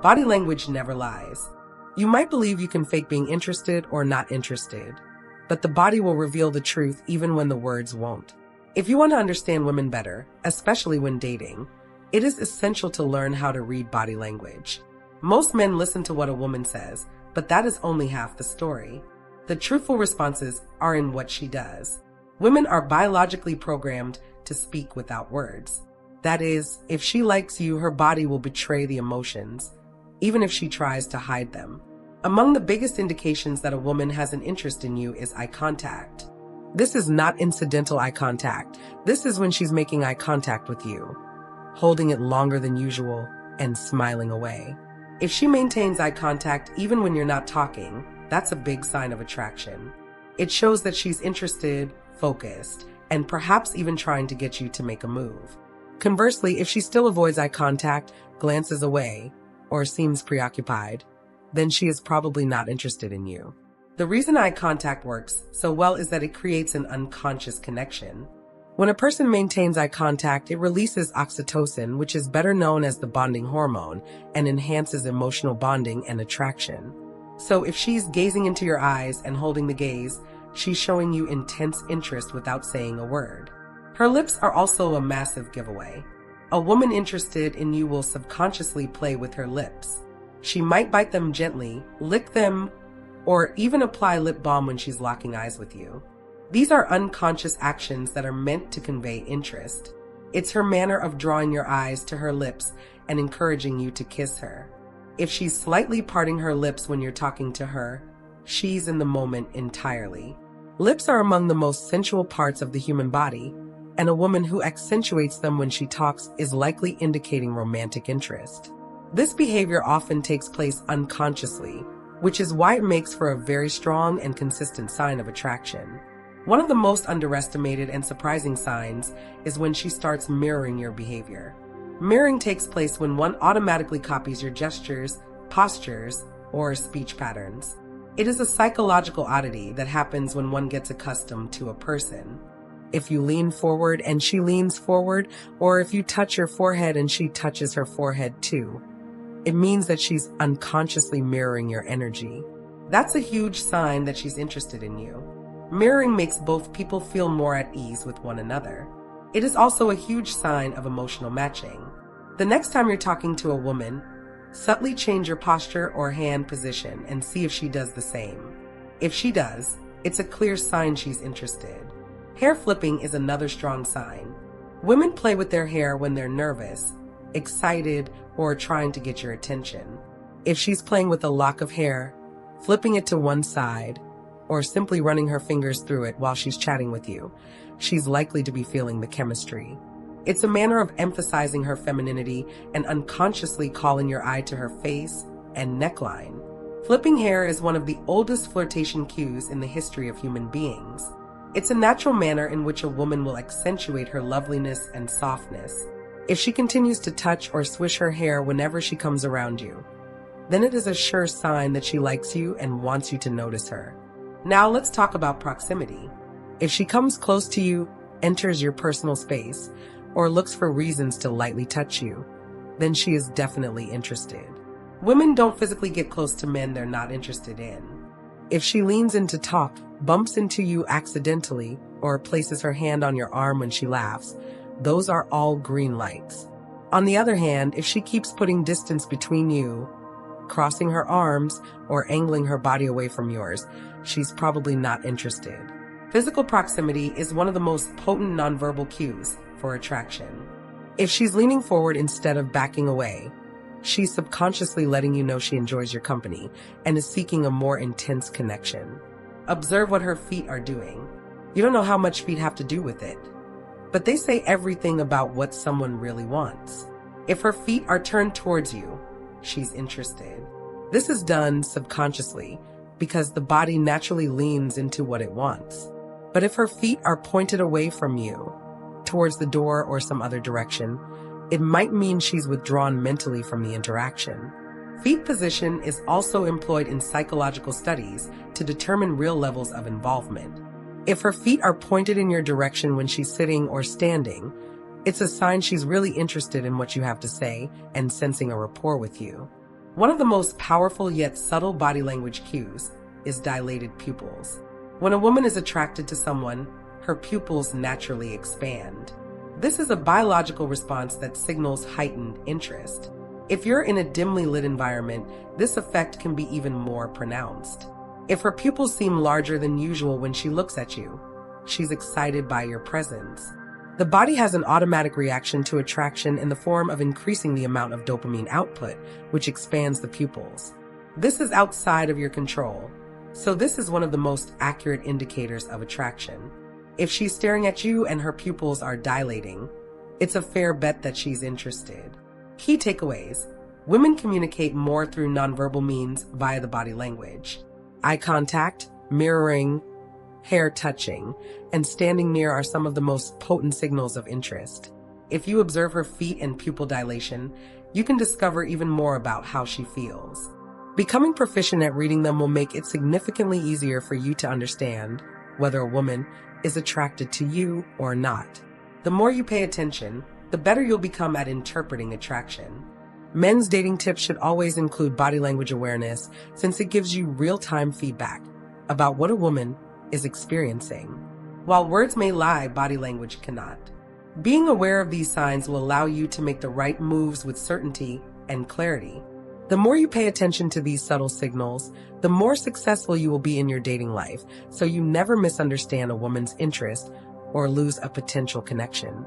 Body language never lies. You might believe you can fake being interested or not interested, but the body will reveal the truth even when the words won't. If you want to understand women better, especially when dating, it is essential to learn how to read body language. Most men listen to what a woman says, but that is only half the story. The truthful responses are in what she does. Women are biologically programmed to speak without words. That is, if she likes you, her body will betray the emotions, even if she tries to hide them. Among the biggest indications that a woman has an interest in you is eye contact. This is not incidental eye contact. This is when she's making eye contact with you, holding it longer than usual, and smiling away. If she maintains eye contact even when you're not talking, that's a big sign of attraction. It shows that she's interested, focused, and perhaps even trying to get you to make a move. Conversely, if she still avoids eye contact, glances away, or seems preoccupied, then she is probably not interested in you. The reason eye contact works so well is that it creates an unconscious connection. When a person maintains eye contact, it releases oxytocin, which is better known as the bonding hormone, and enhances emotional bonding and attraction. So if she's gazing into your eyes and holding the gaze, she's showing you intense interest without saying a word. Her lips are also a massive giveaway. A woman interested in you will subconsciously play with her lips. She might bite them gently, lick them, or even apply lip balm when she's locking eyes with you. These are unconscious actions that are meant to convey interest. It's her manner of drawing your eyes to her lips and encouraging you to kiss her. If she's slightly parting her lips when you're talking to her, she's in the moment entirely. Lips are among the most sensual parts of the human body, and a woman who accentuates them when she talks is likely indicating romantic interest. This behavior often takes place unconsciously, which is why it makes for a very strong and consistent sign of attraction. One of the most underestimated and surprising signs is when she starts mirroring your behavior. Mirroring takes place when one automatically copies your gestures, postures, or speech patterns. It is a psychological oddity that happens when one gets accustomed to a person. If you lean forward and she leans forward, or if you touch your forehead and she touches her forehead too, it means that she's unconsciously mirroring your energy. That's a huge sign that she's interested in you. Mirroring makes both people feel more at ease with one another. It is also a huge sign of emotional matching. The next time you're talking to a woman, subtly change your posture or hand position and see if she does the same. If she does, it's a clear sign she's interested. Hair flipping is another strong sign. Women play with their hair when they're nervous, excited, or trying to get your attention. If she's playing with a lock of hair, flipping it to one side, or simply running her fingers through it while she's chatting with you, she's likely to be feeling the chemistry. It's a manner of emphasizing her femininity and unconsciously calling your eye to her face and neckline. Flipping hair is one of the oldest flirtation cues in the history of human beings. It's a natural manner in which a woman will accentuate her loveliness and softness. If she continues to touch or swish her hair whenever she comes around you, then it is a sure sign that she likes you and wants you to notice her. Now let's talk about proximity. If she comes close to you, enters your personal space, or looks for reasons to lightly touch you, then she is definitely interested. Women don't physically get close to men they're not interested in. If she leans in to talk, bumps into you accidentally, or places her hand on your arm when she laughs, those are all green lights. On the other hand, if she keeps putting distance between you, crossing her arms, or angling her body away from yours, she's probably not interested. Physical proximity is one of the most potent nonverbal cues for attraction. If she's leaning forward instead of backing away, she's subconsciously letting you know she enjoys your company and is seeking a more intense connection. Observe what her feet are doing. You don't know how much feet have to do with it, but they say everything about what someone really wants. If her feet are turned towards you, she's interested. This is done subconsciously because the body naturally leans into what it wants. But if her feet are pointed away from you, towards the door or some other direction, it might mean she's withdrawn mentally from the interaction. Feet position is also employed in psychological studies to determine real levels of involvement. If her feet are pointed in your direction when she's sitting or standing, it's a sign she's really interested in what you have to say and sensing a rapport with you. One of the most powerful yet subtle body language cues is dilated pupils. When a woman is attracted to someone, her pupils naturally expand. This is a biological response that signals heightened interest. If you're in a dimly lit environment, this effect can be even more pronounced. If her pupils seem larger than usual when she looks at you, she's excited by your presence. The body has an automatic reaction to attraction in the form of increasing the amount of dopamine output, which expands the pupils. This is outside of your control, so this is one of the most accurate indicators of attraction. If she's staring at you and her pupils are dilating, it's a fair bet that she's interested. Key takeaways. Women communicate more through nonverbal means via the body language. Eye contact, mirroring, hair touching, and standing near are some of the most potent signals of interest. If you observe her feet and pupil dilation, you can discover even more about how she feels. Becoming proficient at reading them will make it significantly easier for you to understand whether a woman is attracted to you or not. The more you pay attention, the better you'll become at interpreting attraction. Men's dating tips should always include body language awareness, since it gives you real-time feedback about what a woman is experiencing. While words may lie, body language cannot. Being aware of these signs will allow you to make the right moves with certainty and clarity. The more you pay attention to these subtle signals, the more successful you will be in your dating life, so you never misunderstand a woman's interest or lose a potential connection.